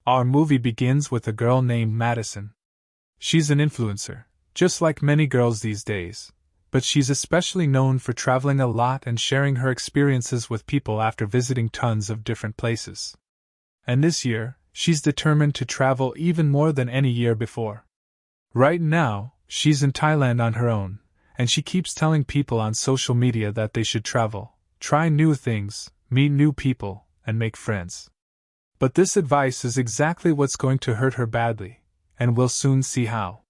Our movie begins with a girl named Madison. She's an influencer, just like many girls these days, but she's especially known for traveling a lot and sharing her experiences with people after visiting tons of different places. And this year, she's determined to travel even more than any year before. Right now, she's in Thailand on her own, and she keeps telling people on social media that they should travel, try new things, meet new people, and make friends. But this advice is exactly what's going to hurt her badly, and we'll soon see how.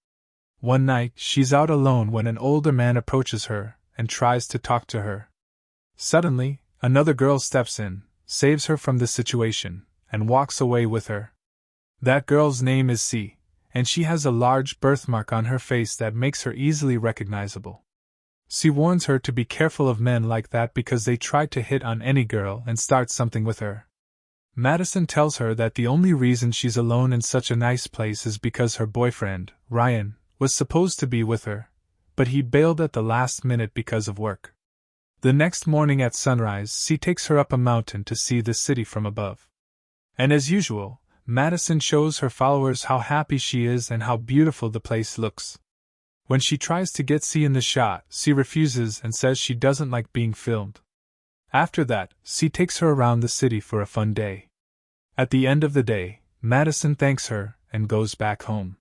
One night, she's out alone when an older man approaches her and tries to talk to her. Suddenly, another girl steps in, saves her from the situation, and walks away with her. That girl's name is C, and she has a large birthmark on her face that makes her easily recognizable. C warns her to be careful of men like that because they try to hit on any girl and start something with her. Madison tells her that the only reason she's alone in such a nice place is because her boyfriend, Ryan, was supposed to be with her, but he bailed at the last minute because of work. The next morning at sunrise, C takes her up a mountain to see the city from above. And as usual, Madison shows her followers how happy she is and how beautiful the place looks. When she tries to get C in the shot, C refuses and says she doesn't like being filmed. After that, C takes her around the city for a fun day. At the end of the day, Madison thanks her and goes back home.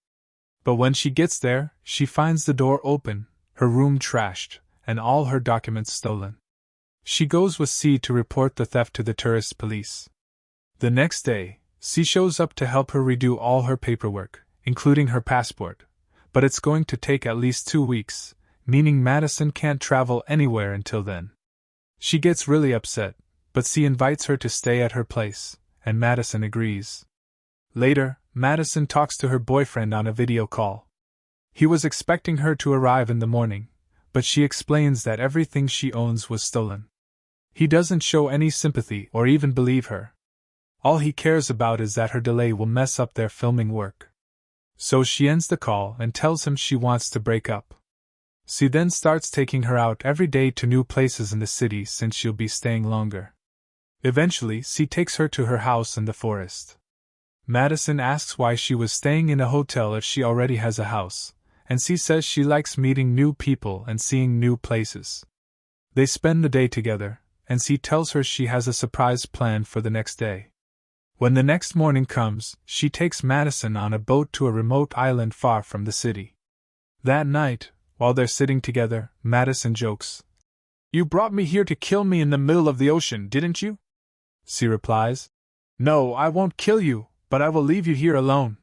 But when she gets there, she finds the door open, her room trashed, and all her documents stolen. She goes with C to report the theft to the tourist police. The next day, C shows up to help her redo all her paperwork, including her passport, but it's going to take at least 2 weeks, meaning Madison can't travel anywhere until then. She gets really upset, but C invites her to stay at her place, and Madison agrees. Later, Madison talks to her boyfriend on a video call. He was expecting her to arrive in the morning, but she explains that everything she owns was stolen. He doesn't show any sympathy or even believe her. All he cares about is that her delay will mess up their filming work. So she ends the call and tells him she wants to break up. C then starts taking her out every day to new places in the city since she'll be staying longer. Eventually, C takes her to her house in the forest. Madison asks why she was staying in a hotel if she already has a house, and C says she likes meeting new people and seeing new places. They spend the day together, and C tells her she has a surprise planned for the next day. When the next morning comes, she takes Madison on a boat to a remote island far from the city. That night, while they're sitting together, Madison jokes, "You brought me here to kill me in the middle of the ocean, didn't you?" C replies, "No, I won't kill you, but I will leave you here alone.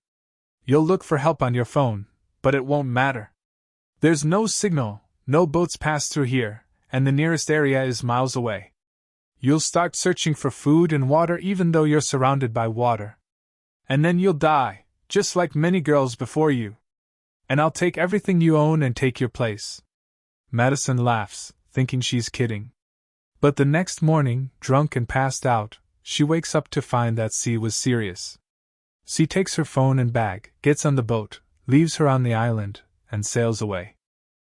You'll look for help on your phone, but it won't matter. There's no signal, no boats pass through here, and the nearest area is miles away. You'll start searching for food and water even though you're surrounded by water. And then you'll die, just like many girls before you. And I'll take everything you own and take your place." Madison laughs, thinking she's kidding. But the next morning, drunk and passed out, she wakes up to find that C was serious. C takes her phone and bag, gets on the boat, leaves her on the island, and sails away.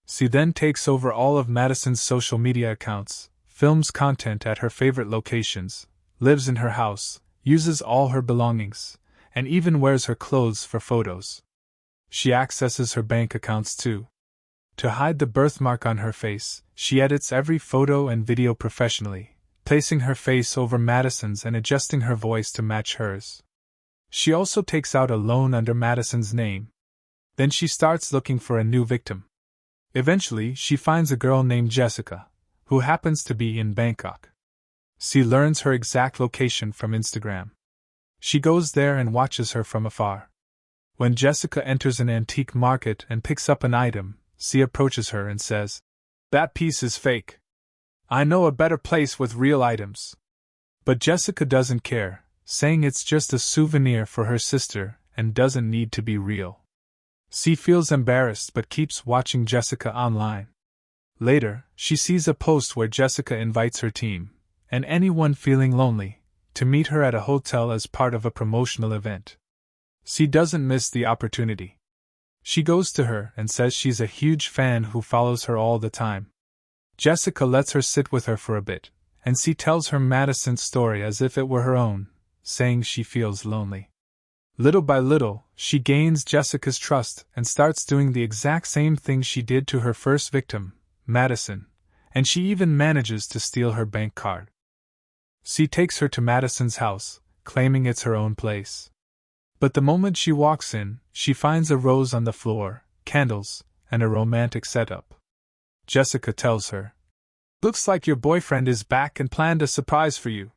C then takes over all of Madison's social media accounts, films content at her favorite locations, lives in her house, uses all her belongings, and even wears her clothes for photos. She accesses her bank accounts too. To hide the birthmark on her face, she edits every photo and video professionally, placing her face over Madison's and adjusting her voice to match hers. She also takes out a loan under Madison's name. Then she starts looking for a new victim. Eventually, she finds a girl named Jessica, who happens to be in Bangkok. She learns her exact location from Instagram. She goes there and watches her from afar. When Jessica enters an antique market and picks up an item, she approaches her and says, "That piece is fake. I know a better place with real items." But Jessica doesn't care, saying it's just a souvenir for her sister and doesn't need to be real. She feels embarrassed but keeps watching Jessica online. Later, she sees a post where Jessica invites her team, and anyone feeling lonely, to meet her at a hotel as part of a promotional event. She doesn't miss the opportunity. She goes to her and says she's a huge fan who follows her all the time. Jessica lets her sit with her for a bit, and she tells her Madison's story as if it were her own, saying she feels lonely. Little by little, she gains Jessica's trust and starts doing the exact same thing she did to her first victim, Madison, and she even manages to steal her bank card. C takes her to Madison's house, claiming it's her own place. But the moment she walks in, she finds a rose on the floor, candles, and a romantic setup. Jessica tells her, "Looks like your boyfriend is back and planned a surprise for you."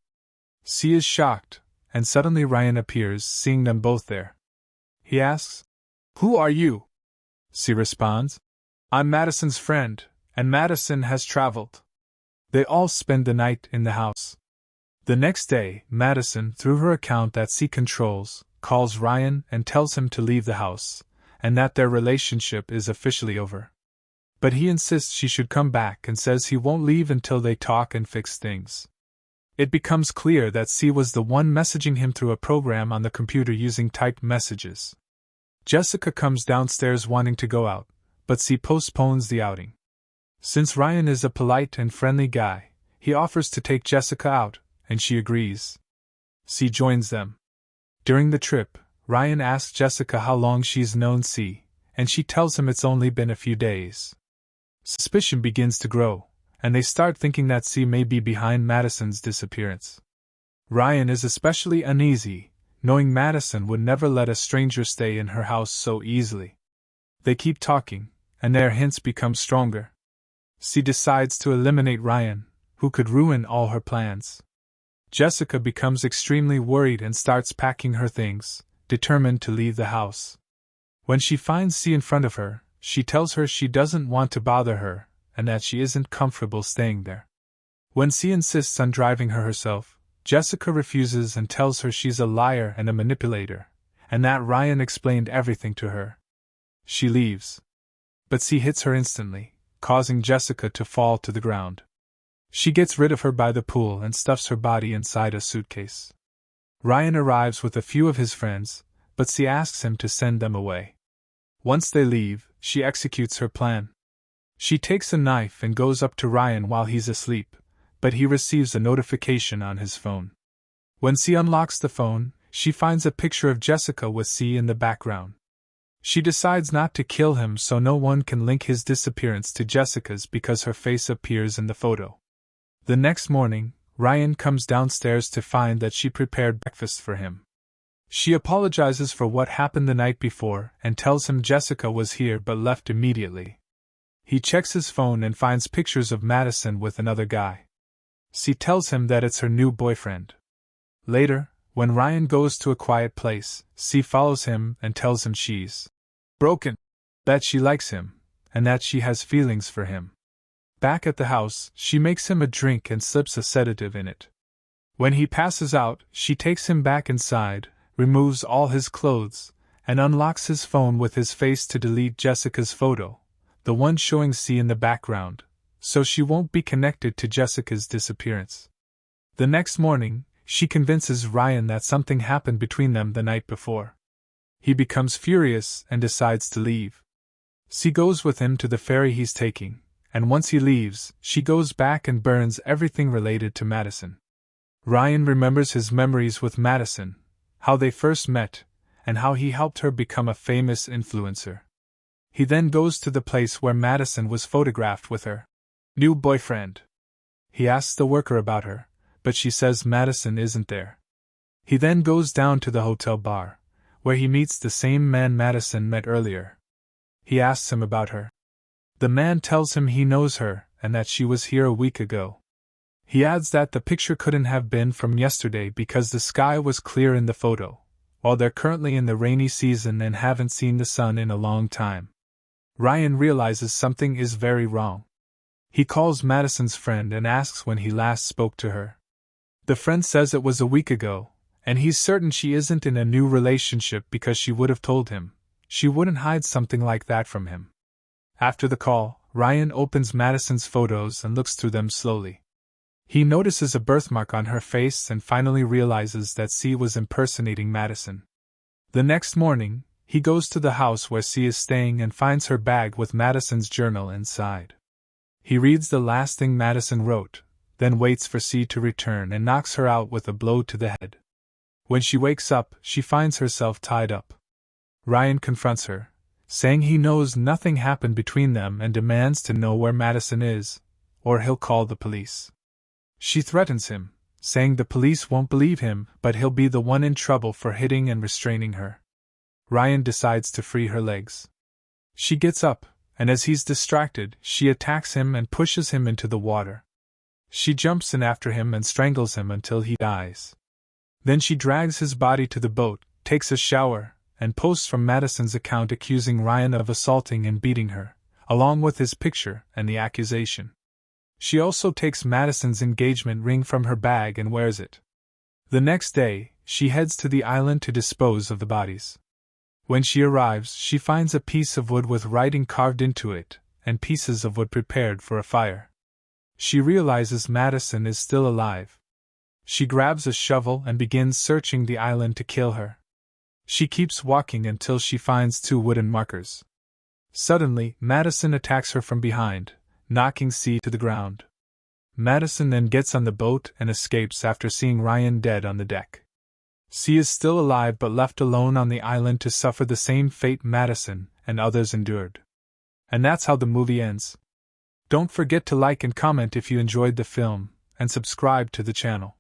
C is shocked, and suddenly Ryan appears, seeing them both there. He asks, "Who are you?" C responds, "I'm Madison's friend, and Madison has traveled." They all spend the night in the house. The next day, Madison, through her account that C controls, calls Ryan and tells him to leave the house, and that their relationship is officially over. But he insists she should come back and says he won't leave until they talk and fix things. It becomes clear that C was the one messaging him through a program on the computer using typed messages. Jessica comes downstairs wanting to go out, but C postpones the outing. Since Ryan is a polite and friendly guy, he offers to take Jessica out, and she agrees. C joins them. During the trip, Ryan asks Jessica how long she's known C, and she tells him it's only been a few days. Suspicion begins to grow, and they start thinking that C may be behind Madison's disappearance. Ryan is especially uneasy, knowing Madison would never let a stranger stay in her house so easily. They keep talking, and their hints become stronger. C decides to eliminate Ryan, who could ruin all her plans. Jessica becomes extremely worried and starts packing her things, determined to leave the house. When she finds C in front of her, she tells her she doesn't want to bother her, and that she isn't comfortable staying there. When C insists on driving her herself, Jessica refuses and tells her she's a liar and a manipulator, and that Ryan explained everything to her. She leaves. But C hits her instantly, causing Jessica to fall to the ground. She gets rid of her by the pool and stuffs her body inside a suitcase. Ryan arrives with a few of his friends, but C asks him to send them away. Once they leave, she executes her plan. She takes a knife and goes up to Ryan while he's asleep, but he receives a notification on his phone. When C unlocks the phone, she finds a picture of Jessica with C in the background. She decides not to kill him so no one can link his disappearance to Jessica's because her face appears in the photo. The next morning, Ryan comes downstairs to find that she prepared breakfast for him. She apologizes for what happened the night before and tells him Jessica was here but left immediately. He checks his phone and finds pictures of Madison with another guy. She tells him that it's her new boyfriend. Later, when Ryan goes to a quiet place, C follows him and tells him she's broken, that she likes him, and that she has feelings for him. Back at the house, she makes him a drink and slips a sedative in it. When he passes out, she takes him back inside, removes all his clothes, and unlocks his phone with his face to delete Jessica's photo, the one showing C in the background, so she won't be connected to Jessica's disappearance. The next morning, she convinces Ryan that something happened between them the night before. He becomes furious and decides to leave. C goes with him to the ferry he's taking, and once he leaves, she goes back and burns everything related to Madison. Ryan remembers his memories with Madison, how they first met, and how he helped her become a famous influencer. He then goes to the place where Madison was photographed with her new boyfriend. He asks the worker about her, but she says Madison isn't there. He then goes down to the hotel bar, where he meets the same man Madison met earlier. He asks him about her. The man tells him he knows her and that she was here a week ago. He adds that the picture couldn't have been from yesterday because the sky was clear in the photo, while they're currently in the rainy season and haven't seen the sun in a long time. Ryan realizes something is very wrong. He calls Madison's friend and asks when he last spoke to her. The friend says it was a week ago, and he's certain she isn't in a new relationship because she would have told him. She wouldn't hide something like that from him. After the call, Ryan opens Madison's photos and looks through them slowly. He notices a birthmark on her face and finally realizes that C was impersonating Madison. The next morning, he goes to the house where C is staying and finds her bag with Madison's journal inside. He reads the last thing Madison wrote, then waits for C to return and knocks her out with a blow to the head. When she wakes up, she finds herself tied up. Ryan confronts her, saying he knows nothing happened between them and demands to know where Madison is, or he'll call the police. She threatens him, saying the police won't believe him, but he'll be the one in trouble for hitting and restraining her. Ryan decides to free her legs. She gets up, and as he's distracted, she attacks him and pushes him into the water. She jumps in after him and strangles him until he dies. Then she drags his body to the boat, takes a shower, and posts from Madison's account accusing Ryan of assaulting and beating her, along with his picture and the accusation. She also takes Madison's engagement ring from her bag and wears it. The next day, she heads to the island to dispose of the bodies. When she arrives, she finds a piece of wood with writing carved into it, and pieces of wood prepared for a fire. She realizes Madison is still alive. She grabs a shovel and begins searching the island to kill her. She keeps walking until she finds 2 wooden markers. Suddenly, Madison attacks her from behind, knocking C to the ground. Madison then gets on the boat and escapes after seeing Ryan dead on the deck. C is still alive but left alone on the island to suffer the same fate Madison and others endured. And that's how the movie ends. Don't forget to like and comment if you enjoyed the film, and subscribe to the channel.